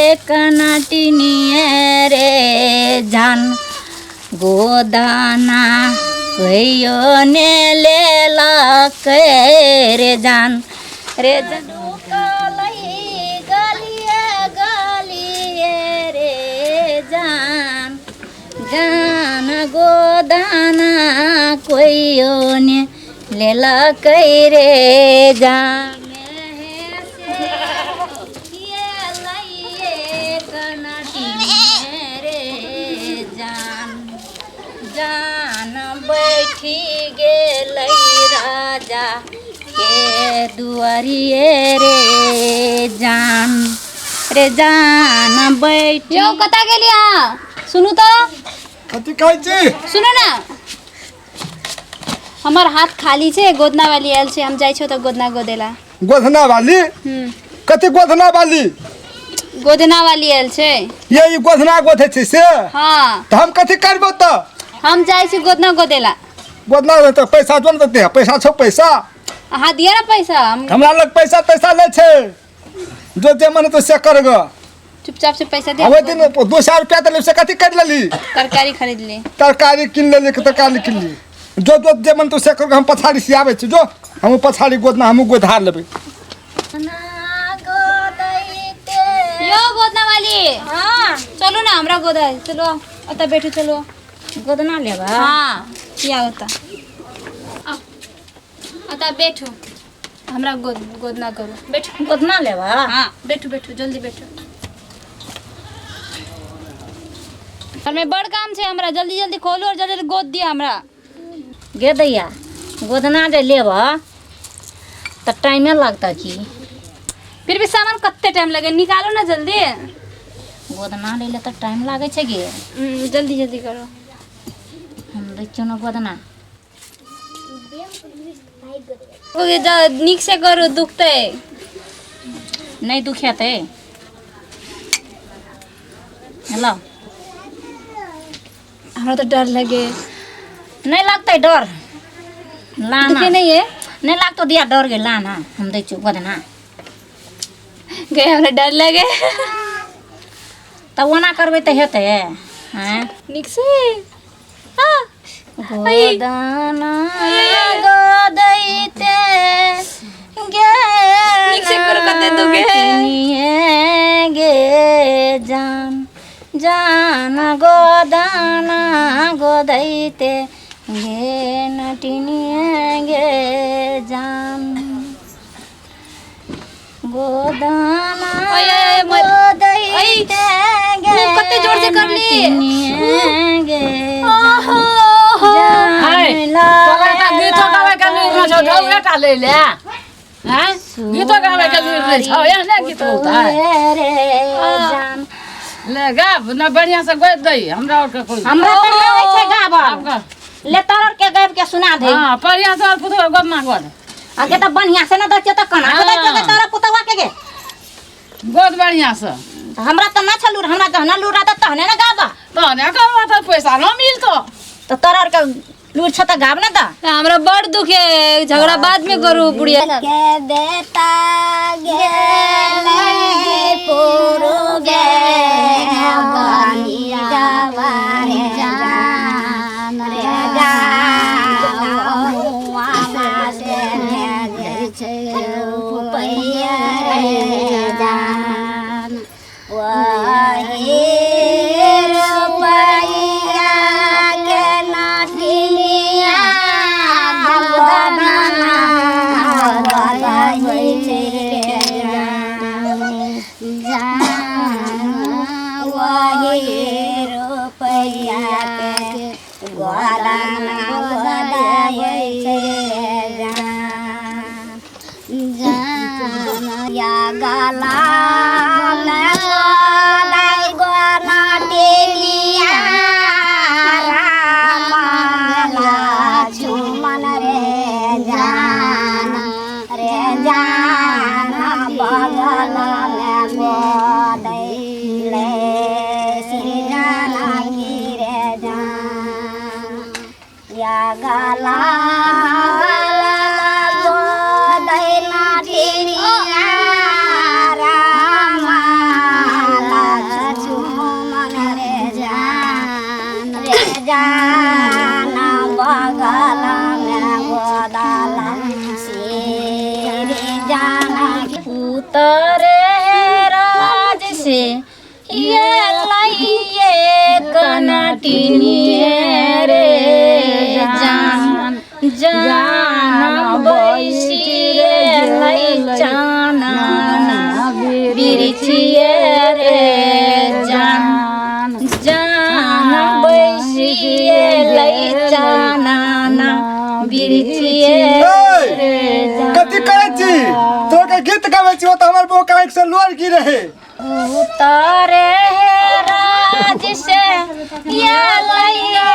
एक नाटिनिए रे जान गोदाना कहियो ने लेला रे जान रे गलिए गलिए रे जान जान गोदाना कहियो ने लेला रे जान जान बैठी गेलै राजा के दुआरिए रे जान बैठी यो कता गेली हाँ सुनु तो कथी कहै छी सुनो ना हमार हाथ खाली छे गोदना वाली आयल छे हम जाई छो तो गोदना गोदेला गोधना वाली कथी गोधना वाली आयल छे ये गोधना गोधे छी से हां तो हम कथी करबो तो हम जाई छी गोदना गोदेला गोधना तो पैसा जोन देते हैं पैसा छो पैसा हाँ दिया ना पैसा हमरा लग पैसा पैसा ले छे जो जे मन तो से करग चुपचाप से पैसा दे ओइ दिन 200 रुपया देले से कथी कर लेली तरकारी खरीद ले तरकारी किन लेली तरकारी किन ली जो जो जे मन तो से करग हम पछाड़ी से आवे छी जो हम पछाड़ी गोदना हम गोधार लेबे यो गोदना वाली हाँ चलो ना हमरा गोदा चलो अता बैठो चलो गोदना लेबा हाँ क्या होता अता बैठो हमरा गोदना करो बैठो गोदना लेबा हाँ बैठो बैठो जल्दी बैठो और मैं बड़ काम छे हमरा जल्दी जल्दी खोलो और जल्दी गोद दिया हमरा गे दैया गोदना जे लेबा तो टाइमे लगता की फिर भी सामान कत्ते टाइम लगे निकालो ना जल्दी गोदना ले ले तो टाइम लागे छे गे जल्दी जल्दी करो हम देखियो ना गोदना ओके जा निक से करो दुखते नहीं दुखियाते हेलो हमरा तो डर लगे नहीं लगता डर लाना दुखे नहीं है नहीं लगता दिया डर गे लाना हम देखियो गोदना गए हमरा डर लगे तब ओना करबे तो हेते हैं निक से हाँ गोदना गोदैते गे निक से करो कते दुखे गे जान जान गोदना गोदैते गे नटिनिए गे जान गोदना गोदैते गे कते जोर से कर ली गे गीत गावे के लुइर छौ ढौला टा ले ले हैं गीत गावे के लुइर छौ एहने गीत होता है जान ले गाब ना बढ़िया से गोद दई हमरा और के कोई हमरा त आबै छै गाबा ले तोर के गाब के सुना दे हां बढ़िया से और पुतो गोदना गोद आगे त बढ़िया से न दचे त कना के दचे तोर पुतवा के गे गोद बढ़िया से हमरा त ना छलुर हमरा त ना लुरा त तहने न गाबा तने करवा त पैसा न मिलतो त तोर के लुर छ त गाब न त हमरा बड़ दुखे झगड़ा बाद में करू बुढ़िया के देता गेले पुरु गे बनिया जावारे जान रे जावा से ले छै रुपैया रे जान वही रुपैया के नाटिनिया गोदना गोदै छै वही रुपैया के गोदना गोदै छै जान या गला गला गोदै नाटिनिया रामा जान बगला में गोदला से जाना उतरे राज से ये लाइए कनटिनी रे जान जान बैसिए लै जाना बिरछिए रे जान जान बैसिए लै जाना बिरछिए रे कथी करे छी तो के गीत गावे छी ओ त हमर बो काइक से लोर गिरे है उतारे राज से ये लाइए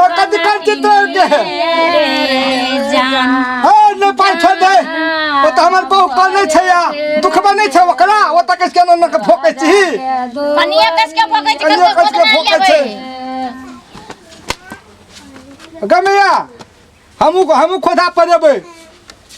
और कथी कर छी तो के जान ए न पाइ छोड़ दे ओ त हमर बो कर नै छै या दुखबा नै छै ओकरा ओ त कस के न के फोकै छी कनिया कस के फोकै छी कनिया कस के फोकै छै गमिया हमू खोदा परेबै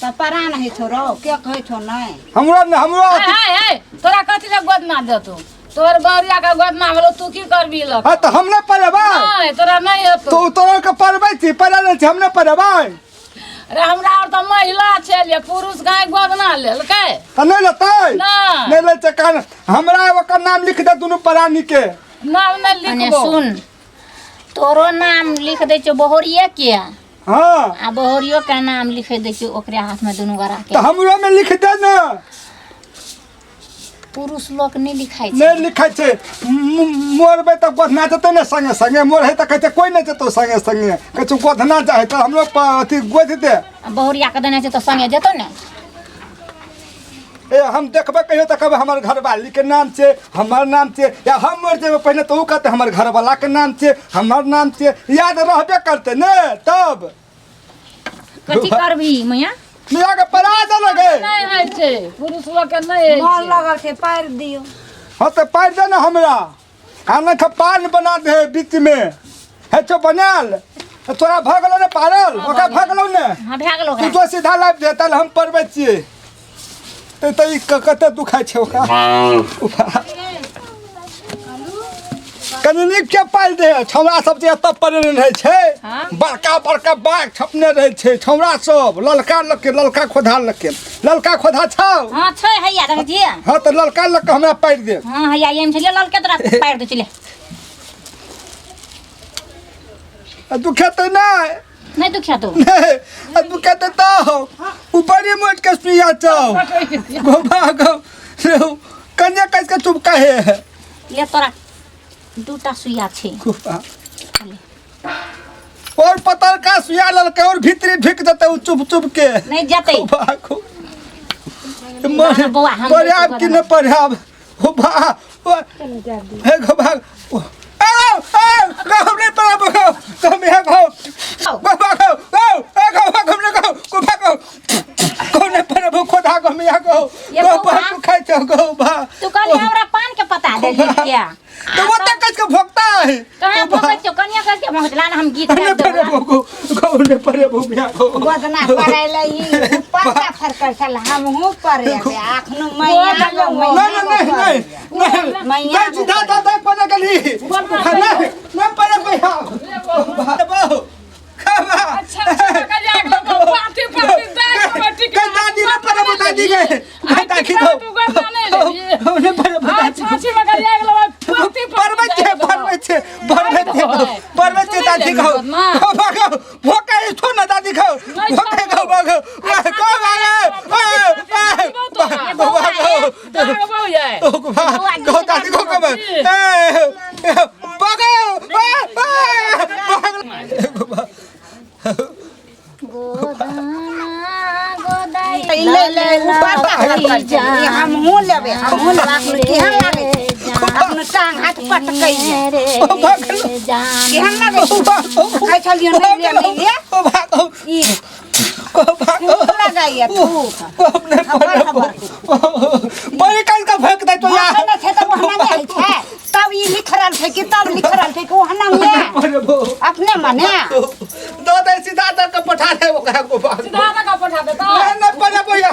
त परा नहीं छोरो के कहे छो नहीं हमरो हाय तोरा कथी ले गोद ना देतो तोर गौरिया के गोद ना भेलो तू की करबी लक हां त हम नै परेबै हाय तोरा नहीं हेतो तो तोरा के परेबै छी परे नै छी हम नै परेबै अरे हमरा और त महिला छेले पुरुष गाय गोद ना लेलकै त नै लेतै नहीं नै ले छै कान हमरा ओकर नाम लिख दे दुनु प्राणी के नाम न अने लिखबो सुन तोरो नाम लिख दे छो बहोरिया के हां आ बहोरियो के नाम लिख दे छो ओकरे हाथ में दुनु गरा के त हमरो में लिख दे न पुरुष लोग नहीं लिखाई नै लिखै छै मोरबै त गोधना जते ने संगे संगे मोर है त कहै छै कोई नै जतो संगे संगे कहै छै गोधना जाय त हमरो अथी गोध दे बहोरिया के देने छै तो संगे जेतो ने ए हम देखबे कहियो त कहबे हमर घरवाली के नाम छै हमर नाम छै या हम मर जेबे पहले तो उ कहते हमर घरवाला के नाम छै हमर नाम छै याद रहबे करते ने तब कथी करबी मैया मिया के पराज लगे नहीं है छै पुरुष लोग के नहीं है मन छै लगल छै पार दियो हां त पार दे ना हमरा खाना का पान बना दे बीच में है तो बनाल तोरा भगलो ने पारल ओका भगलो ने हां भाग लोग तू तो सीधा लाभ दे तल हम परबै छियै त ई कते दुखाय छै ओका कनी के पाल दे छौरा सब जे एत पड़े रहै छै बड़का बड़का बाग छपने रहै छै छौरा सब ललका खोधा छौ हां छै हैया देख जी हां त ललका लक हमरा पार दे हां हैया एम छले ललके तोरा पार दे चले दुखे त नहीं दुखिया तो नहीं दुखे त उ बड़ी मोट के सुइया छौ गो भागो कन्या कस के चुप काहे ले तोरा दूटा सुइया छे और पतर का सुइया ललके और भीतरी ढिक देते चुप चुप के नहीं जाते भागो बउआ हम पर्याप्त कि न पर्याप्त हो बा हे गो भाग हम नहीं पड़ा बगो तुम यहाँ गो भागो गो भागो कौन नहीं पड़ा बगो खोदा गो मैं यहाँ गो भाग खाई तो गो भाग तू कहली हमरा पान के पता दे क्या तो वो तक कस के भोगता है कहां भोगे तो कन्या कस के भोगला ना हम गीत नहीं पड़े बगो गो नहीं पड़े बगो मैं गो गोदना पराइले ई पाटा फरकर चल हम हूं परे आखनु मैया नहीं मैया सीधा दादा पता गली नहीं पड़े भैया बाबू खावा अच्छा का जाग पार्टी दादी ने पड़े बता दी गए दादी दो हमने पड़े बता दी छाछी में का जाग पर्वत दादी खाओ भागो भोका इसको ना दादी खाओ भोका खाओ भागो को दादी को कब ले ले पाटा फरकर हम हूं लेबे हम हूं आखनु केहन लागे अपने टांग हाथ पटकै केहन लागे खाइ छलियो नहीं ले भागो ई लगाइए तू बड़ी कल का फेंक दे तो यार ना थे तो वहां नहीं है तब ई लिख रहल थे किताब लिख रहल थे को हना में अपने मने दो दे सीधा तक पठा दे वो का को सीधा का पठा दे नहीं पड़े भैया